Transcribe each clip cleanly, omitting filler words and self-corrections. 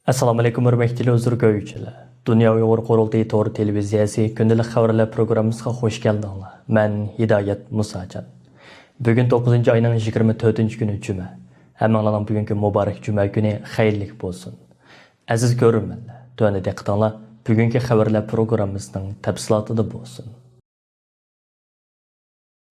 Assalomu alaykum hurmatli o'zurguvchilar. Dunyo Uyg'ur qurultiyi to'g'ri televiziyasi kundalik xabarlar programmasiga xush keldinglar. Men Hidoyat Musajon. Bugun 9-oyning 24-kuni juma. Hammanglarning bugungi muborak juma kuni xayrlik bo'lsin. Aziz ko'ruvchilar, to'g'ri diqqatinglar bugungi xabarlar programmasining tafsilotida bo'lsin.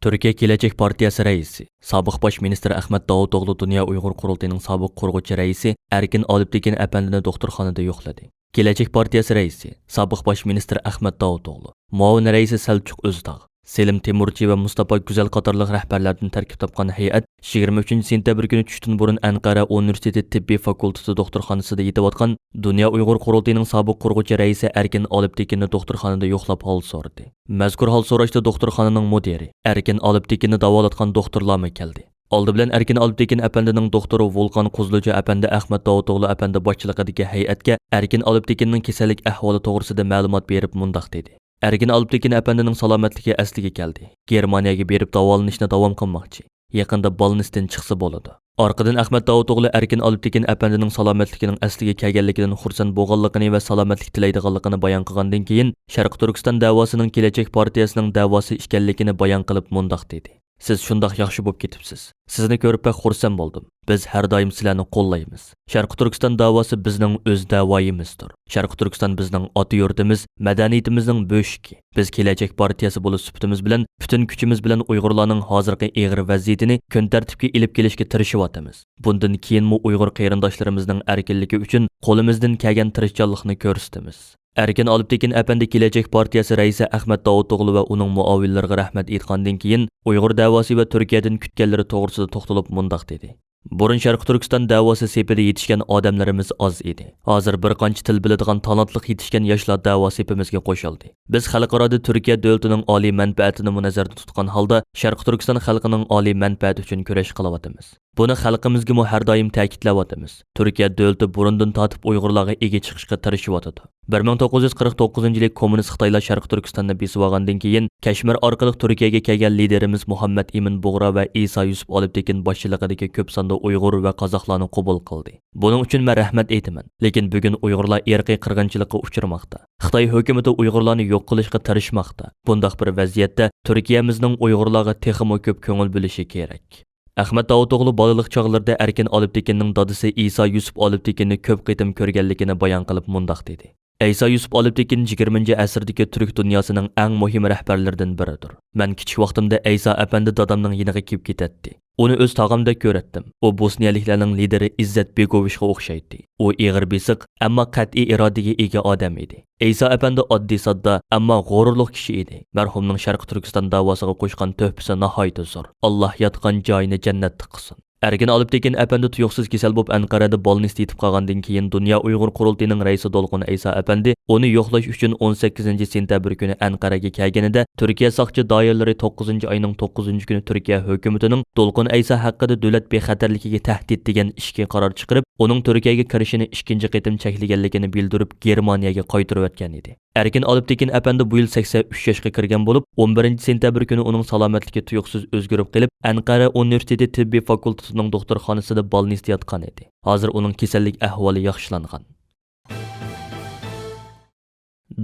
Türkiye Gelecek Partiyasi raisi, sobiq bosh ministr Ahmet Davutoğlu Dünya Uyghur Qurultayının sobiq qurg'uvchi raisi Erkin Olibtekin apandini doktorxonada yo'qladi. Gelecek Partiyasi raisi, sobiq bosh ministr Ahmet Davutoğlu, muavin raisi Selçuk Özdağ, Selim Temurchi va Mustafa Güzel qatorliq rahbarlardan tarkib topgan hay'at 23-sentabr kuni tushdan burun Anqara Universiteti Tibbiy fakulteti doktorxonasida yetayotgan Dünya Uyghur Qurultayining sobiq qurg'uvchi raisi Erkin Olibtekinni doktorxonada yo'qlab hol so'radi. Mazkur hol so'rashda doktorxonaning mudiri Erkin Olibtekinni davolatgan doktorlarmi keldi. Oldi bilan Erkin Olibtekin apandining doktori Volkan Quzluchi apandi Ahmet Davutoğlu apandi boshchiligidagi hay'atga Erkin Olibtekinning kasallik ahvoli to'g'risida ma'lumot berib mundaq dedi. Erkin Olibtekin apandining salomatligi asliga keldi. Germaniyaga berib davolanishni davom qilmoqchi. Yaqinda Balnisdan chiqsa bo'ladi. Orqadan Ahmet Davutoğlu Erkin Olibtekin apandining salomatligining asliga kelganligidan xursand bo'lganligini va salomatlik tilaydiganligini bayon qilgandan keyin Sharq Turkiston davosining Gelecek partiyasining davosi ekanligini bayon qilib mundaq dedi. Siz shundoq yaxshi bo'lib ketibsiz. Sizni ko'rib pek xursand bo'ldim. Biz har doim sizlarni qo'llaymiz. Sharq Turkiston davosi bizning o'z davoyimizdir. Sharq Turkiston bizning ota yurtimiz, madaniyatimizning bo'shigi. Biz Gelecek partiyasi bo'lib sifatimiz bilan, butun kuchimiz bilan Uyg'urlarning hozirgi og'ir vaziyatini kun tartibga ilib kelishga tirishyapmiz. Bundan keyinmi Uyg'ur qarindoshlarimizning erkinligi uchun qo'limizdan kelgan tirishchanlikni ko'rsatamiz. Erkin Olibtekin apandi Gelecek partiyasi raisi Ahmet Davutoğlu va uning muavinlariga rahmat aytgandan keyin Uyg'ur davosi va Turkiyadan kutganlari to'g'risida to'xtalib mundaq dedi. Burun Sharq Turkiston davosi sepida yetishgan odamlarimiz oz edi. Hozir bir qancha til biladigan talantliq yetishgan yoshlar davosi sepimizga qo'shildi. Biz xalqaro Turkiya davlatining oliy manfaatini nazarda tutgan holda Sharq Turkiston xalqining oliy manfaati uchun kurash qilyapmiz. Buni xalqimizga har doim ta'kidlayapmiz. Turkiya davlati burundan tortib Uyg'urlarga ega chiqishga tirishyapti. 1949-yili kommunist Xitoylar Sharq Turkistonni besib olgandan keyin Kashmir orqali Turkiyaga kelgan liderimiz Muhammad Emin Bug'ra va Isa Yusuf Olibtekin boshchiligidagi ko'p sonda Uyg'ur va qozoqlarni qabul qildi. Buning uchun men rahmat aytaman. Lekin bugun Uyg'urlar irqiy qirg'inchilikka uchramoqda. Xitoy hukumati Uyg'urlarni yo'q qilishga tirishmoqda. Bunday bir vaziyatda Turkiyamizning Uyg'urlarga texmo ko'p ko'ngil bo'lishi kerak. Ahmet Davutoğlu balaliq chog'larida Erkin Olibtekinning dadisi Isa Yusuf Olibtekinni ko'p qitim ko'rganligini bayon qilib mundaq dedi. Isa Yusuf Olibtekin 20-asrdagi Türk dunyosining eng muhim rahbarlaridan biridir. Men kichik vaqtimda Isa apandi dadamning yiniga kelib ketadi. Uni o'z tog'amdek ko'ratdim. U bosniyaliklarning lideri Izzat Begovichga o'xshaydi. U ig'ir besiq, ammo qat'iy irodaga ega odam edi. Isa apandi oddiy sodda, ammo g'ururli kishi edi. Marhumning Sharq Turkiston davosiga qo'shgan tuhfasi nihoyat zo'r. Alloh yotgan joyini jannatda qilsin. Erkin Olibtekin apandi tuyuqsiz kasal bo'lib Anqarada Balnisda yetib qolgandan keyin Dünya Uyg'ur Qurultayining raisi Dolqun Isa apandi uni yo'qlash uchun 18-sentabr kuni Anqaraga kelganida Turkiya soqchi doiralari 9-oyning 9-kuni Turkiya hukumatining Dolqun Isa haqida davlat bexatarligiga tahdid degan ishga qaror chiqarib, uning Turkiyaga kirishini ikkinchi qitim cheklaganligini bildirib Germaniyaga qaytarib o'tgan edi. Erkin Olibtekin apandi bu yil 83 yoshga kirgan bo'lib, 11-sentabr kuni uning salomatligi tuyuqsiz o'zgarib qolib, Anqara Universiteti Tibbiy fakultetining doktorxonasida Balnisda yotgan edi. Hozir uning kasallik ahvoli yaxshilangan.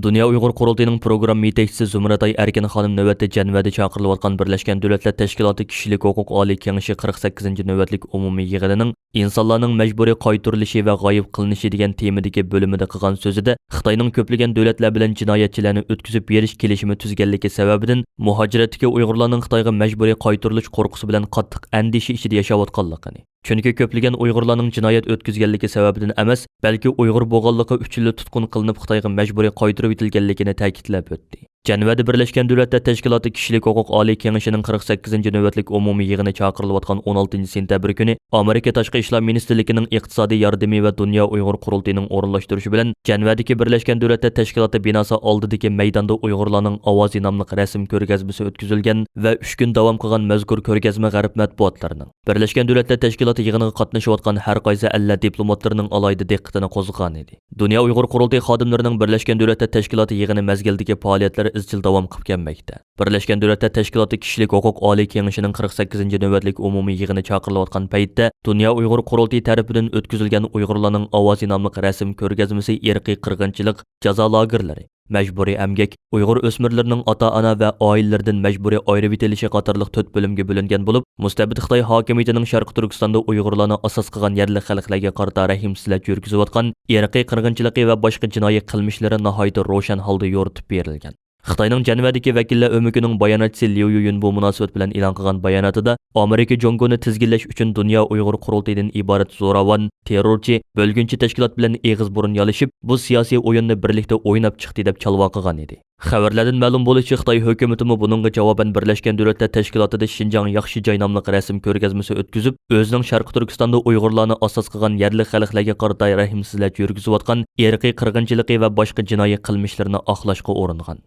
Dünya Uyg'ur Qurultayining program yetakchisi Zumratay Erkin xonim navbatda Janvada chaqirilayotgan Birlashgan Davlatlar Tashkiloti Kishilik huquq oliy kengashi 48-navbatlik umumiy yig'inining insonlarning majburiy qaytarilishi va g'oyib qilinishi degan temadagi bo'limida qilgan so'zida Xitoyning ko'plagan davlatlar bilan jinoyatchilarni o'tkazib berish kelishimi tuzganligi sababidan muhojiratdagi Uyg'urlarning Xitoyga majburiy qaytarilish qo'rqusi bilan qattiq andisha ichida yashayotganligini, chunki ko'plagan Uyg'urlarning jinoyat o'tkazganligi sababidan emas, balki Uyg'ur bo'lganligi uchun tutqun qilinib Xitoyga majburiy qaytarib etilganligini ta'kidlab o'tdi. Janvada Birlashgan Davlatlar Tashkiloti Kishilik huquq oliy kengashining 48-navbatlik umumiy yig'ini chaqirilayotgan 16-sentabr kuni Amerika Tashqi ishlar ministrligining iqtisodiy yordami va Dünya Uyg'ur Qurultayining o'rinlashtirishi bilan Janvadagi Birlashgan Davlatlar Tashkiloti binosi oldidagi maydonda Uyg'urlarning ovozi nomli rasm ko'rgazmasi o'tkazilgan va 3 kun davom qilgan mazkur ko'rgazma g'arb matbuotlarining Birlashgan Davlatlar Tashkiloti yig'iniga qatnashayotgan har qaysi alla diplomatlarining alayda diqqatini qo'zg'agan edi. Dünya Uyg'ur Qurultayi xodimlarining Birlashgan Davlatlar Tashkiloti yig'ini mazgildagi faoliyatlari izchil davom qilib kelmoqda. Birlashgan Davlatlar Tashkiloti Kishilik huquq oliy kengashining 48-ci navbatlik umumiy yig'ini chaqirilayotgan paytda Dunyo Uyg'ur qurultiyi tarafidan o'tkazilgan Uyg'urlarning ovozi nomli rasm ko'rgazmasi irqiy qirg'inchilik jazo lagerlari, majburiy emgak, Uyg'ur o'smirlarining ota-ona va oilalaridan majburiy ayirib etilishi qatorliq 4 bo'limga bo'lingan bo'lib, mustabid Xitoy hokimiyatining Sharqi Turkistonda Uyg'urlarni asos qilgan yerli xalqlarga qarata rahimsizlik yurgizayotgan irqiy qirg'inchiligi va boshqa jinoiy qilmishlari nihoyat ro'shan holda yoritib berilgan. Xitoyning Janvadagi vakillar o'mikining bayonotchisi Liu Yuyun bu munosabat bilan e'lon qilgan bayonotida Amerika Jongoni tizginlash uchun Dunyo Uyg'ur qurultiyidan iborat zo'ravon, terrorchi, bo'lgunchi tashkilot bilan eg'iz burun yolishib, bu siyosiy o'yinni birlikda o'ynab chiqdi deb chalvo qilgan edi. Xabarlardan ma'lum bo'lishicha, Xitoy hukumati buningga javoban Birlashgan Davlatlar Tashkilotida Xinjiang yaxshi joy nomli rasm ko'rgazmasi o'tkazib, o'zining Sharqi Turkistonda Uyg'urlarni asos qilgan yerli xalqlarga qarata rahimsizlik yurgizayotgan irqiy qirg'inchiligi va boshqa jinoiy qilmishlarini oqlashga uringan.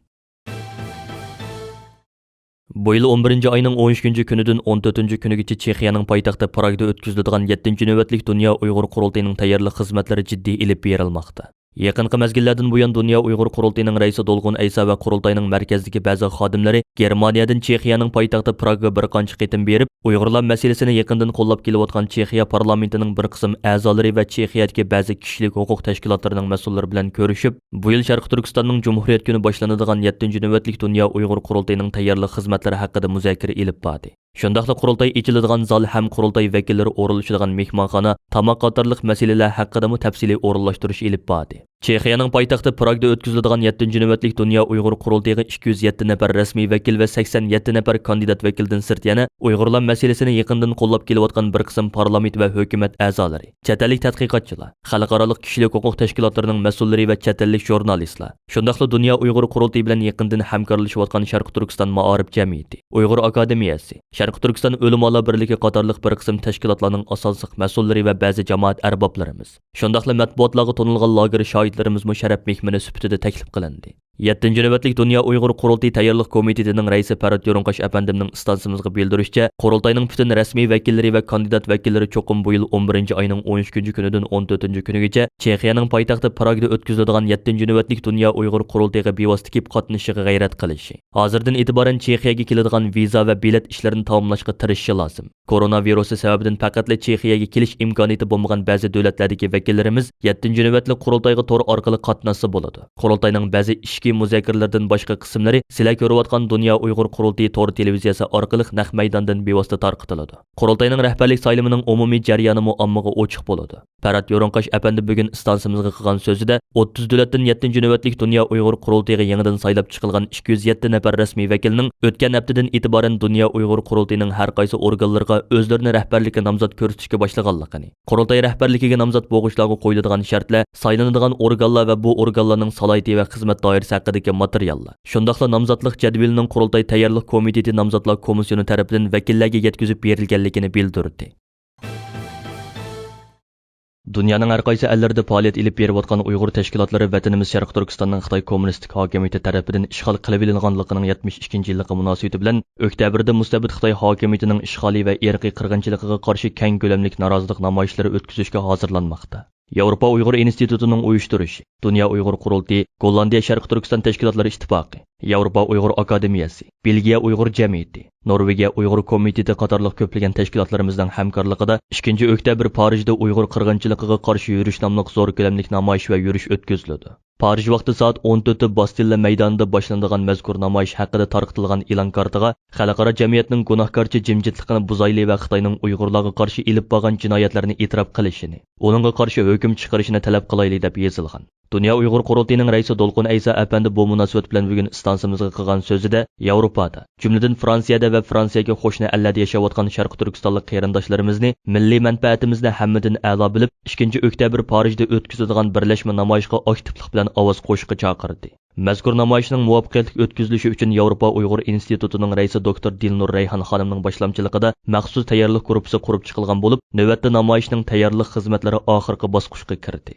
Bu yil 11 oyning 13 kunidan 14 kunigacha Chexiyaning poytaxti Pragda o'tkaziladigan 7 navbatlik Dunyo Uyg'ur qurultiyining tayyorlik xizmatlari jiddiy ilib berilmoqda. Yaqinqi mezgillardan buyon Dunyo Uyg'ur qurultiyining raisi Dolqun Aysa va qurultayning markazdagi ba'zi xodimlari Germaniyadan Chexiyaning poytaxti Pragga bir qancha qitim berib, Uyg'urlar masalasini yaqindan qo'llab kelayotgan Chexiya parlamentining bir qism a'zolari va Chexiyadagi ba'zi kishilik huquq tashkilotlarining mas'ullari bilan ko'rishib, bu yil Sharq Turkistonning Cumhuriyet kuni boshlanadigan 7 navbatlik Dunyo Uyg'ur qurultiyining tayyorlik xizmatlari haqida muzokara ilib bordi. Shundaqla qurultay ichiladigan zal ham qurultay vakillari o'rinlashadigan mehmonxona, tamoq qatorliq masalalar haqida tafsiliy o'rinlashtirish ilib bordi. Chexiyaning poytaxti Pragda o'tkaziladigan 7 navbatlik Dunyo Uyg'ur qurultayiga 207 nafar rasmiy vakil va 87 nafar kandidat vakildan sirt yana Uyg'urlar masalasini yaqindan qo'llab kelayotgan bir qism parlament va hukumat a'zolari, chet ellik tadqiqotchilar, xalqaro kishilik huquq tashkilotlarining mas'ullari va chet ellik jurnalistlar, shundaqla Dunyo Uyg'ur qurultayi bilan yaqindan hamkorlashayotgan Sharq Turkiston ma'arif jamiyati, Uyg'ur akademiyasi, Sharq Turkiston o'limalar birligi qatorliq bir qism tashkilotlarning asosiy mas'ullari va ba'zi jamoat arboblarimiz, shundaqla matbuotlarga to'nilgan lager shohidlarimiz musharraf mehmoni sifatida taklif qilindi. 7 navbatlik Dunyo Uyg'ur qurultiyi tayyorlik komitetining raisi Farod Yo'rinqosh apandimning istansimizga bildirishicha, qurultayning butun rasmiy vakillari va kandidat vakillari cho'qim bu yil 11 oyning 13 kunidan 14 kunigacha Chexiyaning poytaxti Pragda o'tkaziladigan 7 navbatlik Dunyo Uyg'ur qurultayiga bevosita kelib qatnashishiga g'ayrat qilishi. Hozirdan e'tiboran Chexiyaga keladigan viza va bilet ishlarini tamomlashga tirishishi lozim. Koronavirusi sababidan faqatla Chexiyaga kelish imkoniyati bo'lmagan ba'zi davlatlardagi vakillarimiz 7 navbatlik qurultayga tor orqali qatnashsa bo'ladi. Qurultayning ba'zi muzokaralardan boshqa qismlari sizlar ko'rayotgan Dunyo Uyg'ur qurultiyi tor televiziyasi orqali naq maydondan bevosita tarqatiladi. Qurultayning rahbarlik saylimining umumiy jarayoni ommaga ochiq bo'ladi. Farod Yo'rinqosh apandi bugun istansimizga qilgan so'zida 30 davlatdan 7 navbatlik Dunyo Uyg'ur qurultayiga yangidan saylab chiqilgan 207 nafar rasmiy vakilning o'tgan haftadan e'tiboran Dunyo Uyg'ur qurultayining har qaysi organlariga o'zlarini rahbarlikka nomzod ko'rsatishga boshlaganligini, qurultay rahbarligiga nomzod bo'g'ishlarga qo'yiladigan shartlar, saylanadigan organlar va bu organlarning salohiyati va xizmat doirasi haqidagi materiallar, shundaqla nomzodlik jadvalining qurultay tayyorlik komiteti nomzodlar komissiyoni tarafidan vakillarga yetkazib berilganligini bildirdi. Dunyoning har qaysi ellarida faoliyat ilib berayotgan Uyg'ur tashkilotlari vatanimiz Sharq Turkistonning Xitoy kommunistik hokimiyati tarafidan ishg'ol qilib olinganligining 72-yilligi munosabati bilan oktabrda mustabid Xitoy hokimiyatining ishg'oliy va irqiy qirg'inchiligiga qarshi keng ko'lamli norozilik namoyishlari o'tkazishga hozirlanmoqda. Yevropa Uyg'ur institutining uyushtirishi, Dunyo Uyg'ur qurultiyi, Gollandiya Sharq Turkiston tashkilotlari ittifoqi, Yevropa Uyg'ur akademiyasi, Belgiya Uyg'ur jamiyati, Norvegiya Uyg'ur komiteti qatorliq ko'plagan tashkilotlarimizning hamkorligida 2 oktyabr Parijda Uyg'ur qirg'inchiligiga qarshi yurish nomli zo'r ko'lamli namoyish va yurish o'tkazildi. Parij vaqti soat 14 Bastilla maydonida boshlanadigan mazkur namoyish haqida tarqatilgan e'lon kartiga xalqaro jamiyatning gunohkorcha jimjitligini buzayli va Xitoyning Uyg'urlarga qarshi ilib bo'lgan jinoyatlarni e'tirof qilishini, uningga qarshi hukm chiqarishini talab qilayli deb yozilgan. Dunyo Uyg'ur qurultayining raisi Dolqun Aysa apandi bu munosabat bilan bugun istansimizga qilgan so'zida Yevropada, jumladan Fransiyada va Fransiyaga qo'shni ellarda yashayotgan Sharq Turkistonlik qarindoshlarimizni milliy manfaatimizni hammadan a'lo bilib, 2 oktyabr Parijda o'tkaziladigan birlashma namoyishga aktivlik bilan ovoz qo'shishga chaqirdi. Mazkur namoyishning muvaffaqiyatli o'tkazilishi uchun Yevropa Uyg'ur institutining raisi doktor Dilnur Rayhan xonimning boshlamchiligida maxsus tayyorlik guruhi qurib chiqilgan bo'lib, navbatda namoyishning tayyorlik xizmatlari oxirgi bosqichga kirdi.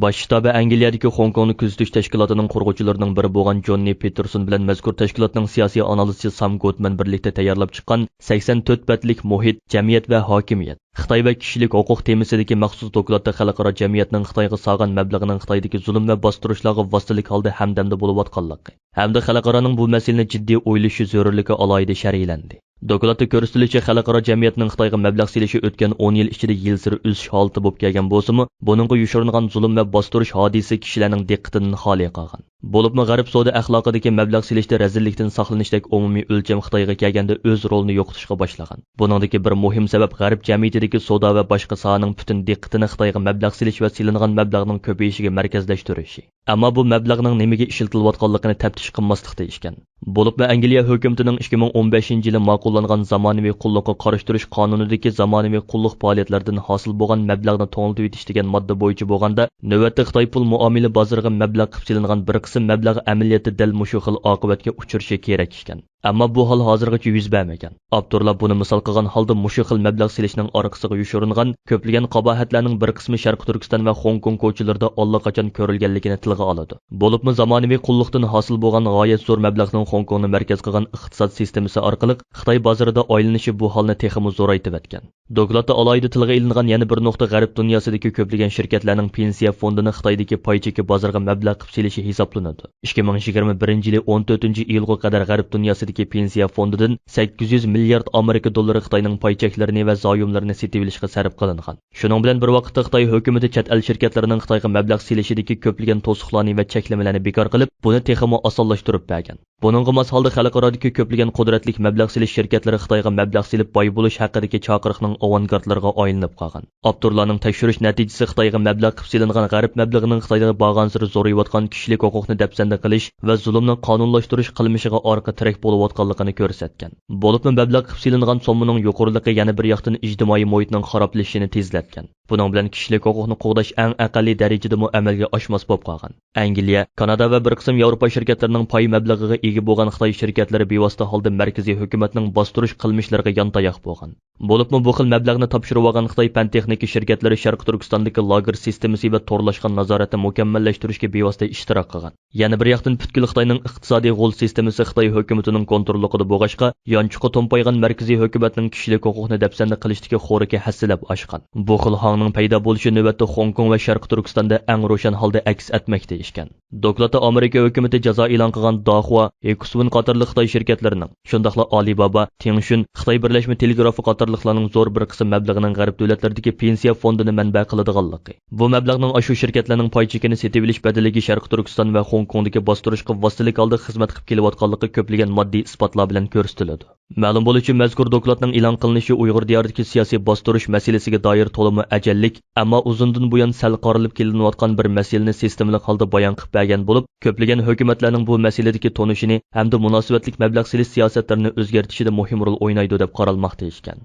Bosh shtabi Angliyadagi Hong Kongni kuzatish tashkilotining qurg'uvchilarining biri bo'lgan Jonni Peterson bilan mazkur tashkilotning siyosiy analizchi Sam Goodman birlikda tayyorlab chiqqan 84 betlik muhit, jamiyat va hokimiyat Xitoy va kishilik huquq temasidagi maxsus dokladda xalqaro jamiyatning Xitoyga solgan mablag'ining Xitoydagi zulm va bostirishlarga vositalik holda hamdamda bo'layotganligi hamda xalqaroning bu masalani jiddiy o'ylashi zarurligi alohida sharhlandi. Dokladda ko'rsatilishicha xalqaro jamiyatning Xitoyga mablag' selishi o'tgan 10 yil ichida yil sari o'sish holati bo'lib kelgan bo'lsa-mu, buningga yoshiringan zulm va bostirish hodisasi kishilarning diqqatidan xoli qolgan. Bo'libmi g'arb savdo axloqidagi mablag' selishda razillikdan saqlanishdek umumiy o'lcham Xitoyga kelganda o'z rolini yo'qotishga boshlagan. Buningdagi bir muhim sabab g'arb jamiyatidagi savdo va boshqa sohaning butun diqqatini Xitoyga mablag' selish va silingan mablag'ning ko'payishiga markazlashtirishi. Ammo bu mablag'ning nimaga ishlatilayotganligini taftish qilmaslikda ishgan. Bo'libmi Angliya hukumatining 2015-yili ma'qullangan zamonaviy qulluqqa qarshi turish qonunidagi zamonaviy qulluq faoliyatlaridan hosil bo'lgan mablag'ni to'g'ritib etish degan modda bo'yicha bo'lganda, navbatda Xitoy pul muomala bozoriga mablag' qilib silingan bir qism mablag' amaliyotda dal mushu xil oqibatga uchrashi kerak ekan. Ammo bu hol hozirgacha yuz bermagan. Avtorlar buni misol qilgan holda mushu xil mablag' selishning orqasiga yoshiringan ko'plagan qabohatlarning bir qismi Sharq Turkiston va Hong Kong ko'chalarida allaqachon ko'rilganligini tilga oladi. Bo'libmi zamonaviy qulluqdan hosil bo'lgan g'oyat zo'r mablag'ning Hong Kongni markaz qilgan iqtisod sistemasi orqali Xitoy bozorida oylanishi bu holni texmi zo'raytib etgan. Dokladda alohida tilga ilingan yana bir nuqta g'arb dunyosidagi ko'plagan shirkatlarning pensiya fondini Xitoydagi pay cheki bozorga mablag' qilib selishi hisoblanadi. 2021-yili 14-iyulga qadar g'arb dunyosidagi pensiya fondidan 800 milliard Amerika dollari Xitoyning pay cheklarini va zoyumlarini setib olishga sarf qilingan. Shuning bilan bir vaqtda Xitoy hukumati chet el shirkatlarining Xitoyga mablag' selishidagi ko'plagan to'siqlarni va cheklamalarni bekor qilib, buni texmi osonlashtirib bergan. Buningga mos holda xalqarodagi ko'plagan qudratli mablag' selish shirkatlari Xitoyga mablag' selib boy bo'lish haqidagi chaqiriqning avangardlariga aylanib qolgan. Avtorlarning tekshirish natijasi Xitoyga mablag' qilib selingan g'arb mablag'ining Xitoyga borgan sari zo'rayotgan kishilik huquqni dafsanda qilish va zulmni qonunlashtirish qilmishiga orqa tirak bo'layotganligini ko'rsatgan. Bo'libmi mablag' qilib selingan sommaning yuqoriligi yana bir yoqdan ijtimoiy muhitning xaroblashishini tezlatgan. Buning bilan kishilik huquqni qo'g'dash eng aqalliy darajada amalga oshmas bo'lib qolgan. Angliya, Kanada va bir qism Yevropa shirkatlarining pay mablag'iga ega bo'lgan Xitoy shirkatlari bevosita holda markaziy hukumatning bostirish qilmishlariga yontayoq bo'lgan. Bo'libmi bu xil mablag'ni topshirib olgan Xitoy fan texnika shirkatlari Sharq Turkistondagi lager sistemasi va to'rlashgan nazoratni mukammallashtirishga bevosita ishtirok qilgan. Yana bir yoqdan butkul Xitoyning iqtisodiy g'ol sistemasi Xitoy hukumatining kontrolligida bo'lg'achqa, yonchuqi to'mpaygan markaziy hukumatning kishilik huquqni dafsanda qilishdagi xo'riki hassilab oshgan. Bu xil hongning paydo bo'lishi navbatda Hong Kong va Sharq Turkistonda eng ro'shan holda aks etmoqda ishgan. Dokladda Amerika hukumati jazo e'lon qilgan Dahua, Ekuswin qatorli Xitoy shirkatlarining, shundaqla Alibaba, Tengshun, Xitoy birlashma telegrafi qatorliqlarning zo'r bir qism mablag'ining g'arb davlatlaridagi pensiya fondini manba qiladiganligi. Bu mablag'ning ashu shirkatlarning pay chekini setib olish badaliga Sharq Turkiston va Hong Kongdagi bostirishga vositalik holda xizmat qilib kelayotganligi ko'plagan moddiy isbotlar bilan ko'rsatiladi. Ma'lum bo'lishicha, mazkur dokladning e'lon qilinishi Uyg'ur diyoridagi siyosiy bostirish masalasiga doir to'limi ajallik, ammo uzundan buyon sal qorilib kelinayotgan bir masalani sistemli holda bayon qilib bergan bo'lib, ko'plagan hukumatlarning bu masaladagi tonishini hamda munosabatli mablag' selish siyosatlarini o'zgartirishida muhim rol o'ynaydi deb qaralmoqda ekan.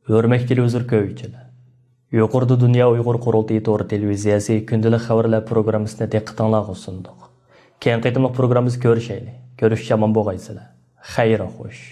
Hurmatli televizor ko'ruvchilar, yuqorida Dunyo Uyg'ur qurultiyi to'g'ri televiziyasi kundalik xabarlar programmasini diqqatingizga sundiq. Keyin qaytimliq programmamiz ko'rishaylik. Ko'rishcha omon bo'lgaysizlar. Xayr xo'sh.